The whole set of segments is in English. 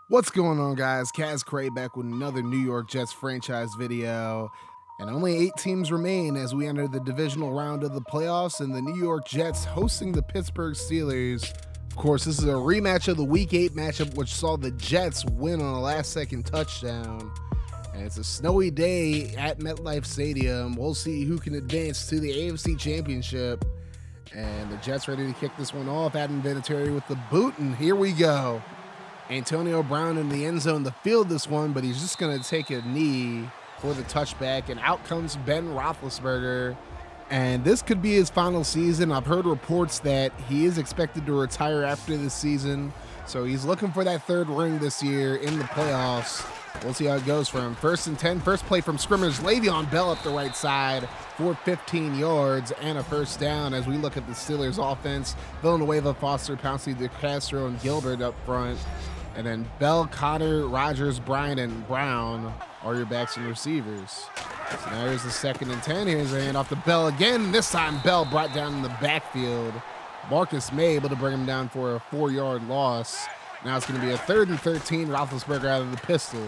What's going on, guys? Kaz Cray back with another New York Jets franchise video. And only 8 teams remain as we enter the divisional round of the playoffs, and the New York Jets hosting the Pittsburgh Steelers. Of course, this is a rematch of the Week 8 matchup, which saw the Jets win on a last-second touchdown. And it's a snowy day at MetLife Stadium. We'll see who can advance to the AFC Championship. And the Jets ready to kick this one off. Adam Vinatieri with the boot, and here we go. Antonio Brown in the end zone to field this one, but he's just going to take a knee for the touchback, and out comes Ben Roethlisberger. And this could be his final season. I've heard reports that he is expected to retire after this season, so he's looking for that third ring this year in the playoffs. We'll see how it goes for him. 1st and 10, first play from scrimmage. Le'Veon Bell up the right side for 15 yards and a first down as we look at the Steelers offense. Villanueva, Foster, Pouncey, DeCastro, and Gilbert up front. And then Bell, Cotter, Rogers, Bryant, and Brown are your backs and receivers. So now here's the 2nd and 10. Here's a handoff to Bell again. This time Bell brought down in the backfield. Marcus May able to bring him down for a 4-yard loss. Now it's going to be a 3rd and 13. Roethlisberger out of the pistol.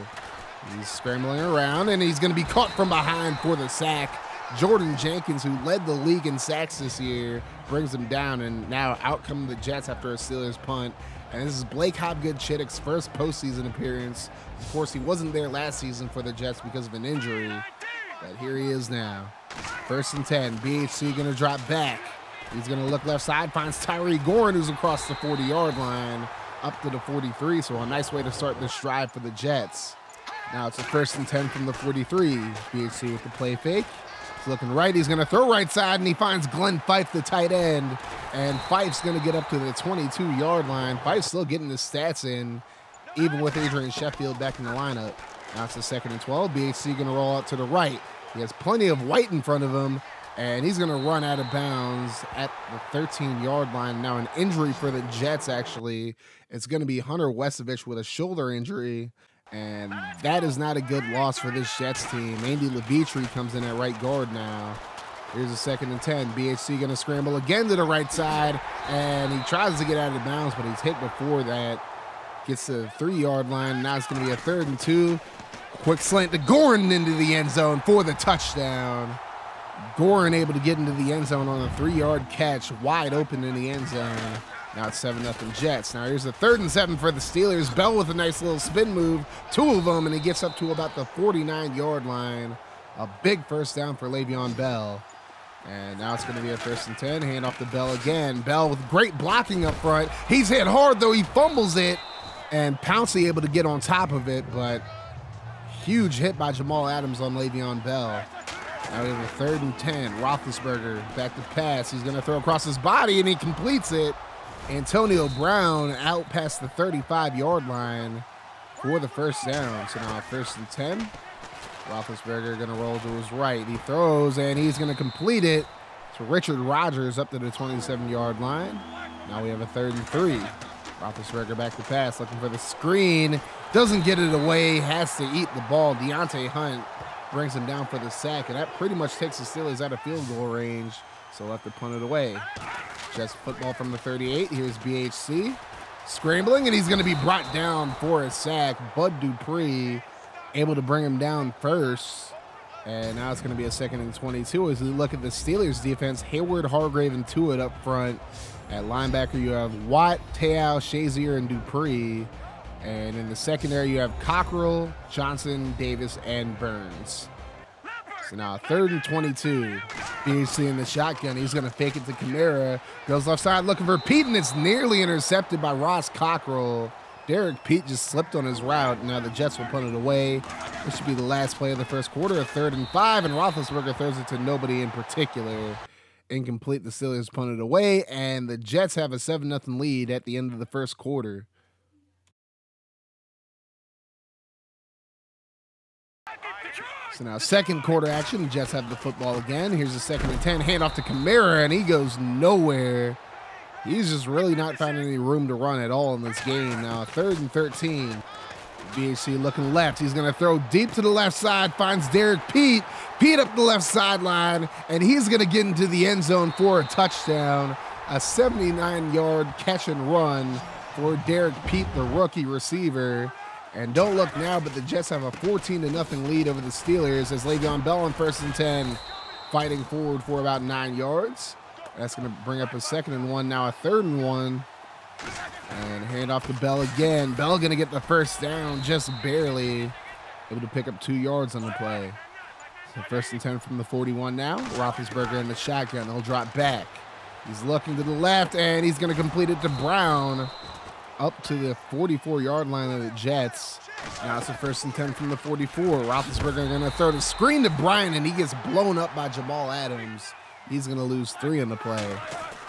He's scrambling around, and he's going to be caught from behind for the sack. Jordan Jenkins, who led the league in sacks this year, brings him down, and now out come the Jets after a Steelers punt. And this is Blake Hobgood-Chittick's first postseason appearance. Of course, he wasn't there last season for the Jets because of an injury, but here he is now. 1st and 10. BHC going to drop back. He's going to look left side, finds Tyree Gorin, who's across the 40-yard line, up to the 43, so a nice way to start this drive for the Jets. Now it's a 1st and 10 from the 43. BHC with the play fake. He's looking right. He's going to throw right side, and he finds Glenn Fife, the tight end. And Fife's going to get up to the 22-yard line. Fife's still getting his stats in, even with Adrian Sheffield back in the lineup. Now it's a 2nd and 12. BHC going to roll out to the right. He has plenty of white in front of him, and he's going to run out of bounds at the 13-yard line. Now an injury for the Jets, actually. It's going to be Hunter Wesovich with a shoulder injury. And that is not a good loss for this Jets team. Andy Levitre comes in at right guard now. Here's a 2nd and 10. BHC going to scramble again to the right side, and he tries to get out of bounds, but he's hit before that. Gets to the 3-yard line. Now it's going to be a 3rd and 2. Quick slant to Gorin into the end zone for the touchdown. Gorin able to get into the end zone on a 3-yard catch, wide open in the end zone. Now it's 7-0 Jets. Now here's a 3rd and 7 for the Steelers. Bell with a nice little spin move, 2 of them, and he gets up to about the 49-yard line. A big first down for Le'Veon Bell. And now it's going to be a 1st and 10. Hand off to Bell again. Bell with great blocking up front. He's hit hard, though. He fumbles it. And Pouncey able to get on top of it, but huge hit by Jamal Adams on Le'Veon Bell. Now we have a 3rd and 10. Roethlisberger back to pass. He's going to throw across his body, and he completes it. Antonio Brown out past the 35-yard line for the first down. So now 1st and 10. Roethlisberger going to roll to his right. He throws, and he's going to complete it to Richard Rodgers up to the 27-yard line. Now we have a 3rd and 3. Roethlisberger back to pass, looking for the screen. Doesn't get it away, has to eat the ball. Deontay Hunt brings him down for the sack, and that pretty much takes the Steelers out of field goal range, so we'll have to punt it away. Jets football from the 38. Here's BHC scrambling, and he's going to be brought down for a sack. Bud Dupree able to bring him down first. And now it's going to be a 2nd and 22 as we look at the Steelers defense. Hayward, Hargrave, and Tuitt up front. At linebacker, you have Watt, Te'o, Shazier, and Dupree. And in the secondary, you have Cockrell, Johnson, Davis, and Burns. So now 3rd and 22. BHC in the shotgun. He's going to fake it to Kamara. Goes left side looking for Pete, and it's nearly intercepted by Ross Cockrell. Derek Pete just slipped on his route. Now the Jets will punt it away. This should be the last play of the first quarter, a 3rd and 5, and Roethlisberger throws it to nobody in particular. Incomplete. The Steelers punt it away, and the Jets have a 7-0 lead at the end of the first quarter. So now 2nd quarter action. The Jets have the football again. Here's a 2nd and 10. Hand off to Kamara, and he goes nowhere. He's just really not finding any room to run at all in this game. Now 3rd and 13. BHC looking left. He's going to throw deep to the left side. Finds Derek Pete. Pete up the left sideline, and he's going to get into the end zone for a touchdown. A 79-yard catch and run for Derek Pete, the rookie receiver. And don't look now, but the Jets have a 14-0 lead over the Steelers as Le'Veon Bell on 1st and 10, fighting forward for about 9 yards. That's going to bring up a 2nd and 1, now a 3rd and 1. And hand off to Bell again. Bell going to get the first down, just barely able to pick up 2 yards on the play. So 1st and 10 from the 41 now. Roethlisberger in the shotgun. He'll drop back. He's looking to the left, and he's going to complete it to Brown up to the 44-yard line of the Jets. Now it's a 1st and 10 from the 44. Roethlisberger going to throw the screen to Bryant, and he gets blown up by Jamal Adams. He's going to lose 3 on the play.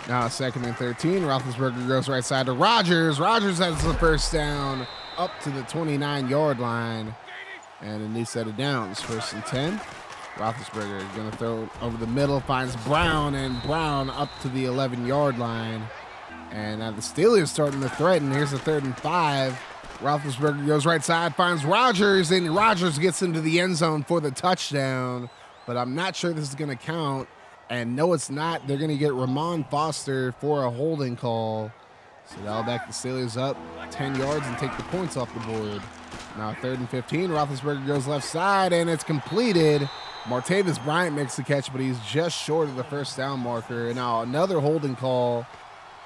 Now a 2nd and 13. Roethlisberger goes right side to Rodgers. Rodgers has the first down up to the 29-yard line. And a new set of downs. 1st and 10. Roethlisberger going to throw over the middle, finds Brown, and Brown up to the 11-yard line. And now the Steelers starting to threaten. Here's a 3rd and 5. Roethlisberger goes right side, finds Rodgers, and Rodgers gets into the end zone for the touchdown. But I'm not sure this is going to count. And no, it's not. They're going to get Ramon Foster for a holding call. So that'll back the Steelers up 10 yards and take the points off the board. Now 3rd and 15. Roethlisberger goes left side, and it's completed. Martavis Bryant makes the catch, but he's just short of the first down marker. And now another holding call.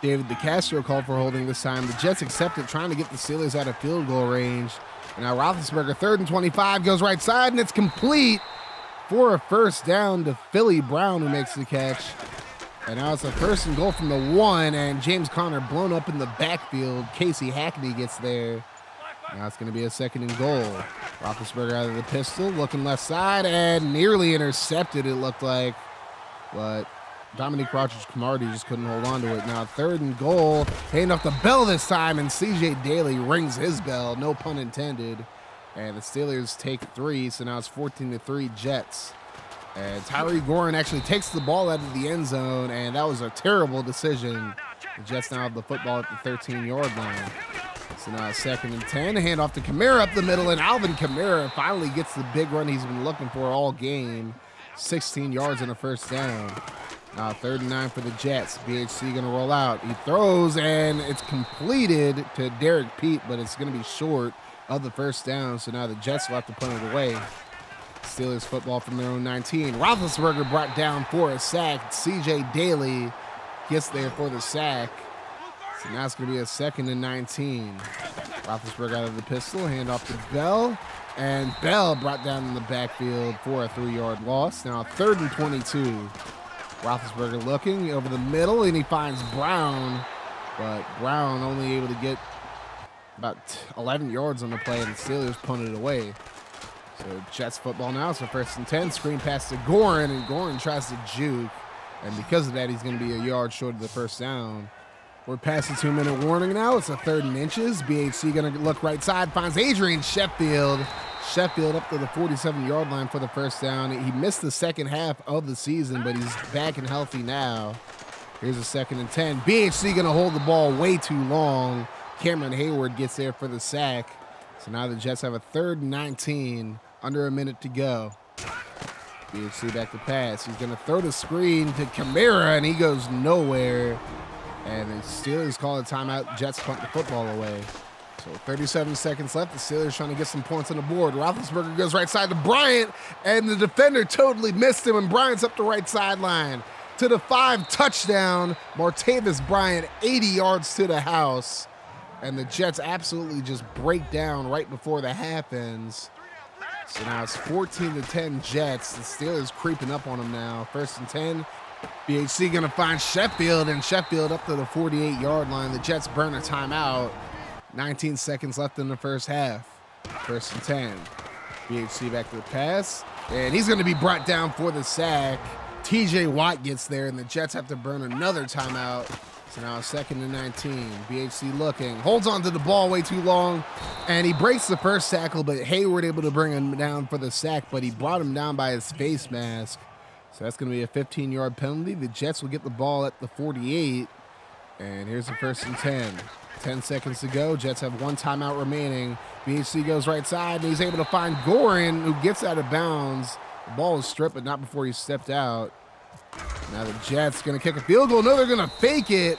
David DeCastro called for holding this time. The Jets accept it, trying to get the Steelers out of field goal range. And now Roethlisberger, 3rd and 25, goes right side, and it's complete for a first down to Philly Brown, who makes the catch. And now it's a 1st and goal from the 1, and James Conner blown up in the backfield. Casey Hackney gets there. Now it's going to be a 2nd and goal. Roethlisberger out of the pistol, looking left side, and nearly intercepted, it looked like. But Dominique Rodgers-Cromartie just couldn't hold on to it. Now 3rd and goal. Hand off the Bell this time, and C.J. Daly rings his bell, no pun intended. And the Steelers take 3, so now it's 14-3 Jets. And Tyree Gorin actually takes the ball out of the end zone, and that was a terrible decision. The Jets now have the football at the 13-yard line. So now 2nd and 10, hand off to Kamara up the middle, and Alvin Kamara finally gets the big run he's been looking for all game. 16 yards and a first down. Now 3rd and 9 for the Jets. BHC going to roll out. He throws, and it's completed to Derek Pete, but it's going to be short of the first down. So now the Jets will have to punt it away. Steelers football from their own 19. Roethlisberger brought down for a sack. C.J. Daly gets there for the sack. So now it's going to be a 2nd and 19. Roethlisberger out of the pistol, hand off to Bell. And Bell brought down in the backfield for a 3-yard loss. Now 3rd and 22. Roethlisberger looking over the middle, and he finds Brown. But Brown only able to get about 11 yards on the play, and the Steelers punted it away. So Jets football now. So 1st and 10, screen pass to Gorin, and Gorin tries to juke. And because of that, he's going to be a yard short of the first down. We're past the 2-minute warning now. It's a 3rd and inches. BHC going to look right side, finds Adrian Sheffield. Sheffield up to the 47-yard line for the first down. He missed the second half of the season, but he's back and healthy now. Here's a 2nd and 10. BHC going to hold the ball way too long. Cameron Hayward gets there for the sack. So now the Jets have a 3rd and 19, under a minute to go. BHC back to pass. He's going to throw the screen to Kamara, and he goes nowhere. And the Steelers call a timeout. Jets punt the football away. So 37 seconds left. The Steelers trying to get some points on the board. Roethlisberger goes right side to Bryant, and the defender totally missed him, and Bryant's up the right sideline. To the 5, touchdown. Martavis Bryant, 80 yards to the house. And the Jets absolutely just break down right before the half ends. So now it's 14-10 Jets. The Steelers creeping up on them now. 1st and 10. BHC going to find Sheffield, and Sheffield up to the 48-yard line. The Jets burn a timeout. 19 seconds left in the first half. 1st and 10. BHC back to the pass, and he's going to be brought down for the sack. TJ Watt gets there, and the Jets have to burn another timeout. So now 2nd and 19. BHC looking, holds on to the ball way too long, and he breaks the first tackle, but Hayward able to bring him down for the sack, but he brought him down by his face mask. So that's going to be a 15-yard penalty. The Jets will get the ball at the 48, and here's the 1st and 10. 10 seconds to go. Jets have 1 timeout remaining. BHC goes right side, and he's able to find Gorin, who gets out of bounds. The ball is stripped, but not before he stepped out. Now the Jets going to kick a field goal. No, they're going to fake it.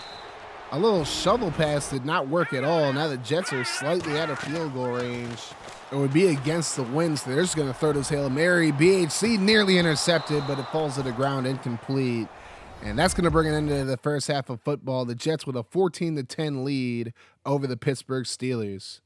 A little shovel pass did not work at all. Now the Jets are slightly out of field goal range. It would be against the wind, so they're just going to throw this Hail Mary. BHC nearly intercepted, but it falls to the ground incomplete. And that's going to bring it into the first half of football. The Jets with a 14-10 lead over the Pittsburgh Steelers.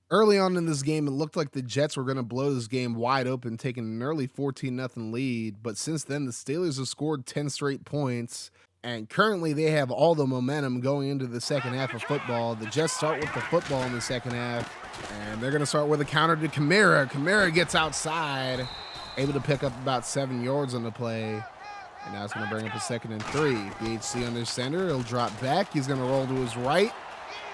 Early on in this game, it looked like the Jets were going to blow this game wide open, taking an early 14-0 lead. But since then, the Steelers have scored 10 straight points. And currently, they have all the momentum going into the second half of football. The Jets start with the football in the second half. And they're going to start with a counter to Kamara. Kamara gets outside, able to pick up about 7 yards on the play. And now it's going to bring up a 2nd and 3. BHC under center. He'll drop back. He's going to roll to his right.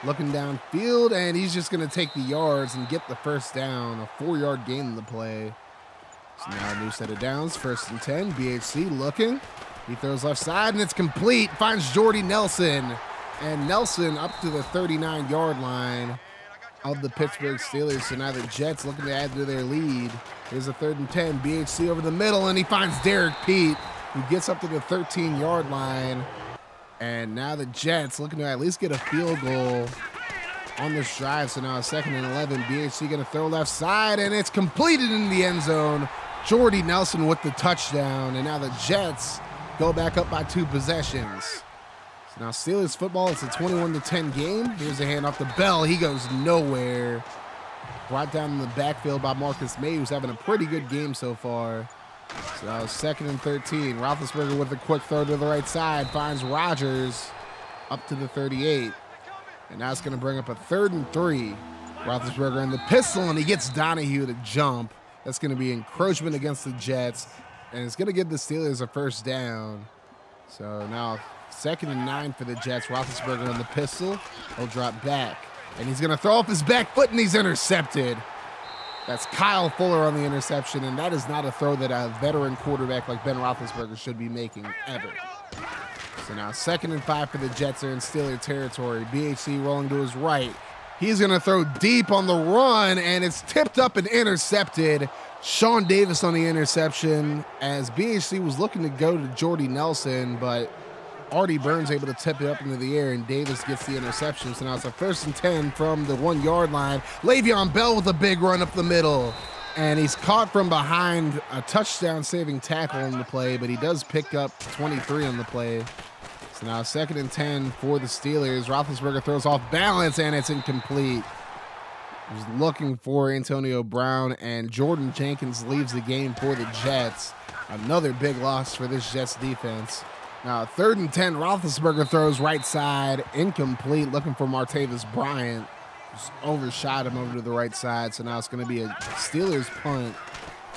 Looking downfield, and he's just going to take the yards and get the first down. A 4-yard gain in the play. So now a new set of downs. 1st and 10. BHC looking. He throws left side, and it's complete. Finds Jordy Nelson. And Nelson up to the 39-yard line of the Pittsburgh Steelers. So now the Jets looking to add to their lead. Here's a 3rd and 10. BHC over the middle, and he finds Derek Pete, who gets up to the 13-yard line. And now the Jets looking to at least get a field goal on this drive. So now 2nd and 11. BHC going to throw left side, and it's completed in the end zone. Jordy Nelson with the touchdown. And now the Jets go back up by 2 possessions. So now Steelers football, it's a 21-10 game. Here's a handoff to Bell. He goes nowhere. Brought down in the backfield by Marcus May, who's having a pretty good game so far. So that was 2nd and 13. Roethlisberger with a quick throw to the right side. Finds Rodgers up to the 38. And now it's going to bring up a 3rd and 3. Roethlisberger in the pistol, and he gets Donahue to jump. That's going to be encroachment against the Jets. And it's going to give the Steelers a first down. So now 2nd and 9 for the Jets. Roethlisberger on the pistol. He'll drop back. And he's going to throw off his back foot, and he's intercepted. That's Kyle Fuller on the interception, and that is not a throw that a veteran quarterback like Ben Roethlisberger should be making ever. So now 2nd and 5 for the Jets are in Steeler territory. BHC rolling to his right. He's going to throw deep on the run, and it's tipped up and intercepted. Sean Davis on the interception as BHC was looking to go to Jordy Nelson, but Artie Burns able to tip it up into the air, and Davis gets the interception. So now it's a 1st and 10 from the 1-yard line. Le'Veon Bell with a big run up the middle, and he's caught from behind. A touchdown-saving tackle on the play, but he does pick up 23 on the play. So now 2nd and 10 for the Steelers. Roethlisberger throws off balance, and it's incomplete. He was looking for Antonio Brown, and Jordan Jenkins leaves the game for the Jets. Another big loss for this Jets defense. Now, 3rd and 10, Roethlisberger throws right side, incomplete, looking for Martavis Bryant. Just overshot him over to the right side, so now it's going to be a Steelers punt.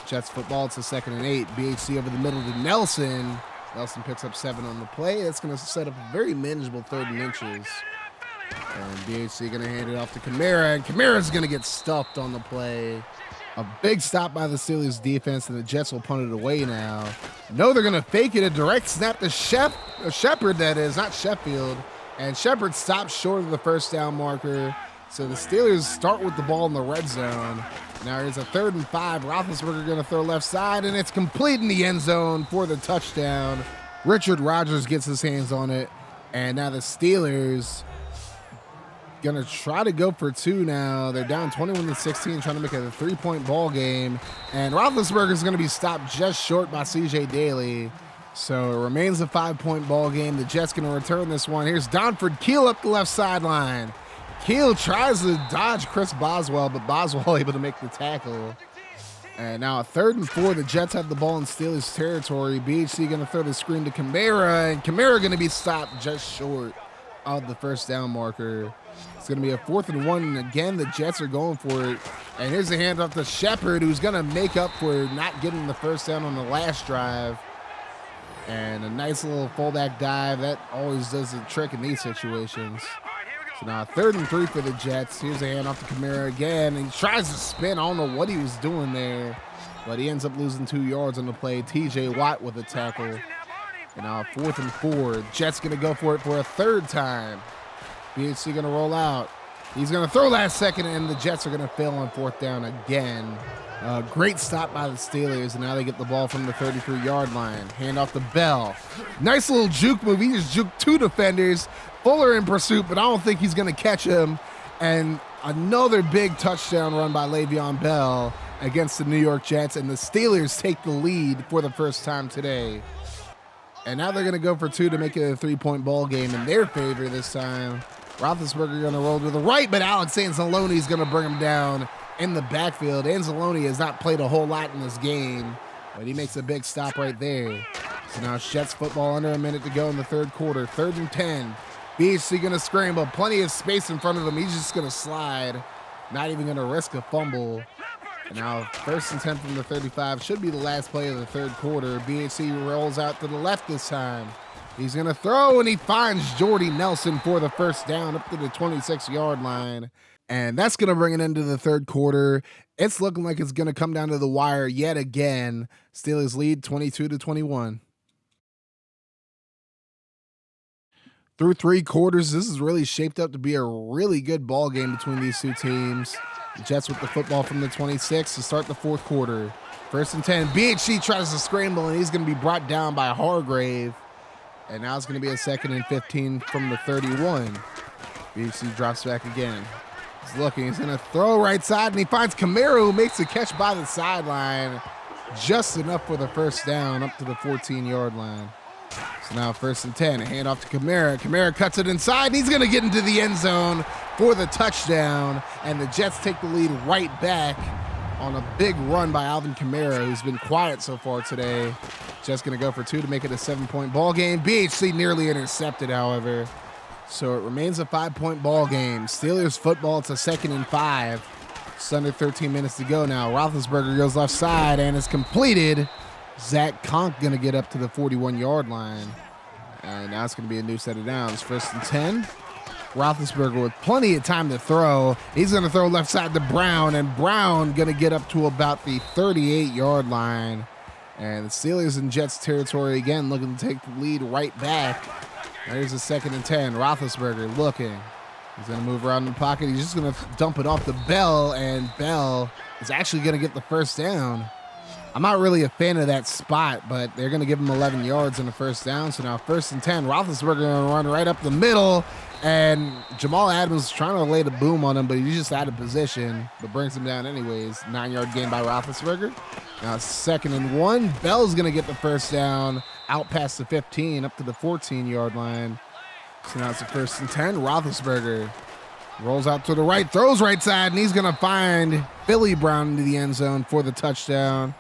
Jets football, it's a 2nd and 8. BHC over the middle to Nelson. Nelson picks up 7 on the play. That's going to set up a very manageable 3rd and inches. And BHC going to hand it off to Kamara, and Kamara's going to get stuffed on the play. A big stop by the Steelers defense, and the Jets will punt it away now. No, they're going to fake it. A direct snap to Shepard, that is, not Sheffield. And Shepard stops short of the first down marker. So the Steelers start with the ball in the red zone. Now here's a 3rd and 5. Roethlisberger going to throw left side, and it's complete in the end zone for the touchdown. Richard Rodgers gets his hands on it. And now the Steelers going to try to go for 2 now. They're down 21-16, trying to make it a 3-point ball game. And Roethlisberger is going to be stopped just short by C.J. Daly. So it remains a 5-point ball game. The Jets going to return this one. Here's Donford Keel up the left sideline. Keel tries to dodge Chris Boswell, but Boswell able to make the tackle. And now a 3rd and 4. The Jets have the ball in Steelers territory. BHC going to throw the screen to Kamara, and Kamara going to be stopped just short of the first down marker. It's going to be a 4th and 1, and again, the Jets are going for it. And here's a handoff to Shepard, who's going to make up for not getting the first down on the last drive. And a nice little fullback dive. That always does the trick in these situations. So now 3rd and 3 for the Jets. Here's a handoff to Kamara again, and he tries to spin. I don't know what he was doing there, but he ends up losing 2 yards on the play. T.J. Watt with a tackle. And now 4th and 4. Jets going to go for it for a 3rd time. BHC going to roll out. He's going to throw last second, and the Jets are going to fail on fourth down again. Great stop by the Steelers, and now they get the ball from the 33-yard line. Hand off to Bell. Nice little juke move. He just juked two defenders. Fuller in pursuit, but I don't think he's going to catch him. And another big touchdown run by Le'Veon Bell against the New York Jets, and the Steelers take the lead for the first time today. And now they're going to go for two to make it a 3-point ball game in their favor this time. Roethlisberger going to roll to the right, but Alex Anzalone is going to bring him down in the backfield. Anzalone has not played a whole lot in this game, but he makes a big stop right there. So now Jets football, under a minute to go in the third quarter. 3rd and 10. BHC going to scramble. Plenty of space in front of him. He's just going to slide. Not even going to risk a fumble. And now 1st and 10 from the 35. Should be the last play of the third quarter. BHC rolls out to the left this time. He's going to throw, and he finds Jordy Nelson for the first down up to the 26-yard line. And that's going to bring it into the third quarter. It's looking like it's going to come down to the wire yet again. Steelers lead 22-21. Through 3 quarters, this is really shaped up to be a really good ball game between these two teams. The Jets with the football from the 26 to start the fourth quarter. 1st and 10. BHC tries to scramble, and he's going to be brought down by Hargrave. And now it's going to be a 2nd and 15 from the 31. BHC drops back again. He's looking. He's going to throw right side, and he finds Kamara, who makes the catch by the sideline. Just enough for the first down up to the 14-yard line. So now 1st and 10. Hand off to Kamara. Kamara cuts it inside, and he's going to get into the end zone for the touchdown. And the Jets take the lead right back on a big run by Alvin Kamara, who's been quiet so far today. Just going to go for 2 to make it a 7-point ball game. BHC nearly intercepted, however. So it remains a 5-point ball game. Steelers football, it's a 2nd and 5. It's under 13 minutes to go now. Roethlisberger goes left side, and it's completed. Zach Conk going to get up to the 41-yard line. And now it's going to be a new set of downs. 1st and 10. Roethlisberger with plenty of time to throw. He's going to throw left side to Brown, and Brown going to get up to about the 38-yard line. And the Steelers in Jets territory again, looking to take the lead right back. There's a 2nd and 10. Roethlisberger looking. He's going to move around in the pocket. He's just going to dump it off to Bell, and Bell is actually going to get the first down. I'm not really a fan of that spot, but they're going to give him 11 yards in the first down. So now 1st and 10. Roethlisberger going to run right up the middle, and Jamal Adams trying to lay the boom on him, but he's just out of position, but brings him down anyways. 9-yard gain by Roethlisberger. Now 2nd and 1. Bell's going to get the first down out past the 15 up to the 14-yard line. So now it's a 1st and 10. Roethlisberger rolls out to the right, throws right side, and he's going to find Billy Brown into the end zone for the touchdown.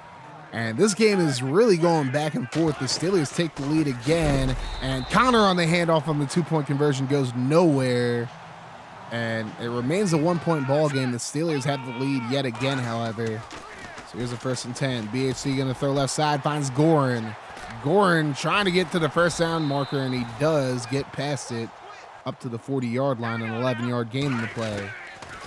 And this game is really going back and forth. The Steelers take the lead again, and Connor on the handoff on the 2-point conversion goes nowhere. And it remains a 1-point ball game. The Steelers have the lead yet again, however. So here's a 1st and 10. BHC going to throw left side, finds Gorin. Gorin trying to get to the first down marker, and he does get past it up to the 40-yard line, an 11-yard gain in the play.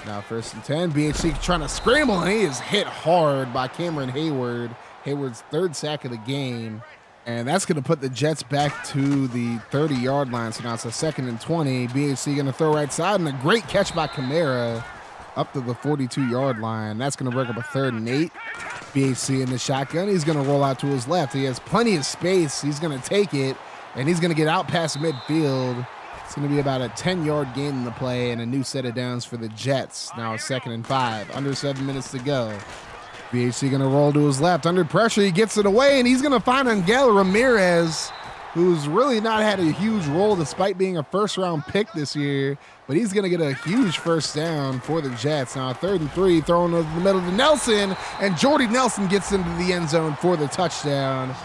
Now 1st and 10. BHC trying to scramble, and he is hit hard by Cameron Hayward. Hayward's 3rd sack of the game. And that's going to put the Jets back to the 30-yard line. So now it's a 2nd and 20. BHC going to throw right side, and a great catch by Kamara up to the 42-yard line. That's going to break up a 3rd and 8. BHC in the shotgun. He's going to roll out to his left. He has plenty of space. He's going to take it, and he's going to get out past midfield. It's going to be about a 10-yard gain in the play and a new set of downs for the Jets. Now a 2nd and 5. Under 7 minutes to go. BHC going to roll to his left. Under pressure, he gets it away, and he's going to find Angel Ramirez, who's really not had a huge role despite being a first-round pick this year. But he's going to get a huge first down for the Jets. Now 3rd and 3, throwing over the middle to Nelson, and Jordy Nelson gets into the end zone for the touchdown.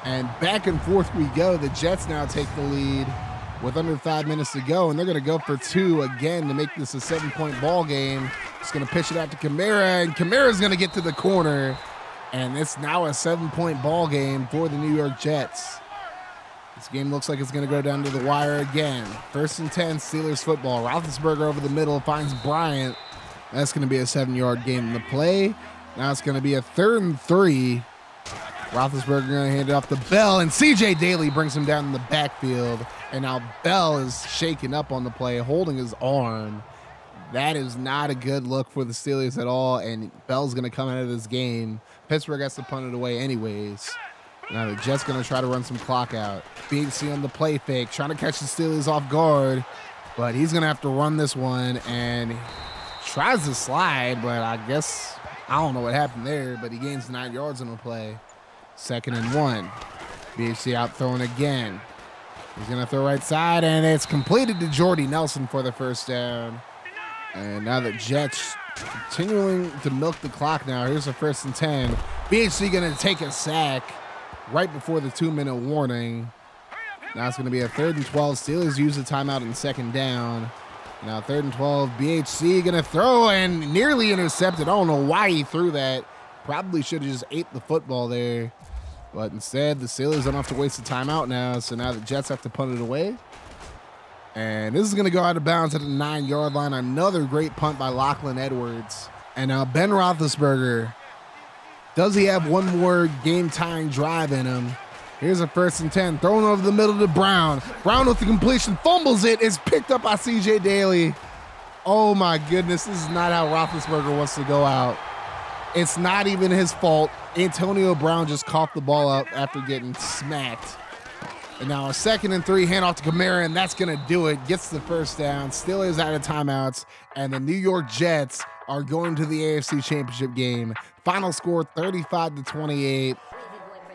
And back and forth we go. The Jets now take the lead with under 5 minutes to go, and they're going to go for 2 again to make this a 7-point ball game. It's going to pitch it out to Kamara, and Kamara's going to get to the corner, and it's now a 7-point ball game for the New York Jets. This game looks like it's going to go down to the wire again. 1st and 10, Steelers football. Roethlisberger over the middle finds Bryant. That's going to be a 7-yard gain in the play. Now it's going to be a 3rd and 3. Roethlisberger going to hand it off to Bell, and C.J. Daly brings him down in the backfield. And now Bell is shaken up on the play, holding his arm. That is not a good look for the Steelers at all, and Bell's going to come out of this game. Pittsburgh has to punt it away anyways. Now the Jets going to try to run some clock out. BHC on the play fake, trying to catch the Steelers off guard, but he's going to have to run this one, and tries to slide, but I guess, I don't know what happened there, but he gains 9 yards on the play. 2nd and 1. BHC out throwing again. He's going to throw right side, and it's completed to Jordy Nelson for the first down. And now the Jets continuing to milk the clock now. Here's a 1st and 10. BHC going to take a sack right before the 2-minute warning. Now it's going to be a 3rd and 12. Steelers use the timeout in 2nd down. Now 3rd and 12. BHC going to throw and nearly intercepted. I don't know why he threw that. Probably should have just ate the football there. But instead, the Steelers don't have to waste the timeout now. So now the Jets have to punt it away. And this is going to go out of bounds at the 9-yard line. Another great punt by Lachlan Edwards. And now Ben Roethlisberger. Does he have one more game-tying drive in him? Here's a 1st and 10. Thrown over the middle to Brown. Brown with the completion. Fumbles it. It's picked up by C.J. Daly. Oh, my goodness. This is not how Roethlisberger wants to go out. It's not even his fault. Antonio Brown just coughed the ball up after getting smacked. And now a 2nd and 3, handoff to Kamara, and that's going to do it. Gets the first down. Steelers out of timeouts, and the New York Jets are going to the AFC Championship game. Final score 35-28.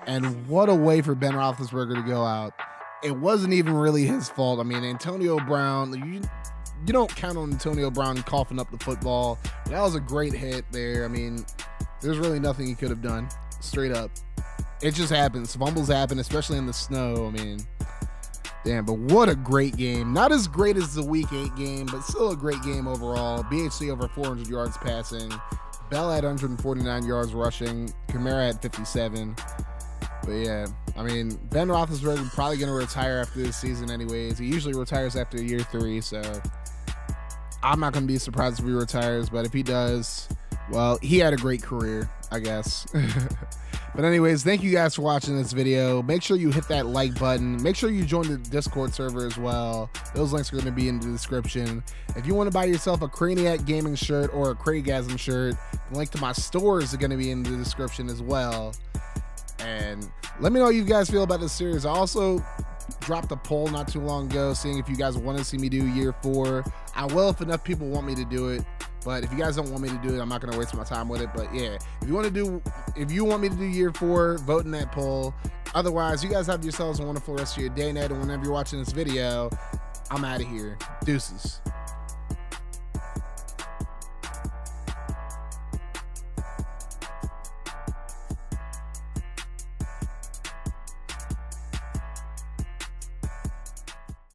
And what a way for Ben Roethlisberger to go out. It wasn't even really his fault. I mean, Antonio Brown, you don't count on Antonio Brown coughing up the football. That was a great hit there. I mean, there's really nothing he could have done, straight up. It just happens. Fumbles happen, especially in the snow. I mean, damn, but what a great game. Not as great as the Week 8 game, but still a great game overall. BHC over 400 yards passing. Bell had 149 yards rushing. Kamara had 57. But yeah, I mean, Ben Roethlisberger probably going to retire after this season anyways. He usually retires after year 3, so I'm not going to be surprised if he retires. But if he does, well, he had a great career, I guess. But anyways, thank you guys for watching this video. Make sure you hit that like button. Make sure you join the Discord server as well. Those links are going to be in the description. If you want to buy yourself a Craniac Gaming shirt or a Craigasm shirt, the link to my stores are going to be in the description as well. And let me know how you guys feel about this series. I also dropped a poll not too long ago seeing if you guys want to see me do year 4. I will if enough people want me to do it. But if you guys don't want me to do it, I'm not going to waste my time with it. But yeah, if you want me to do year 4, vote in that poll. Otherwise, you guys have yourselves a wonderful rest of your day, night, and whenever you're watching this video, I'm out of here. Deuces.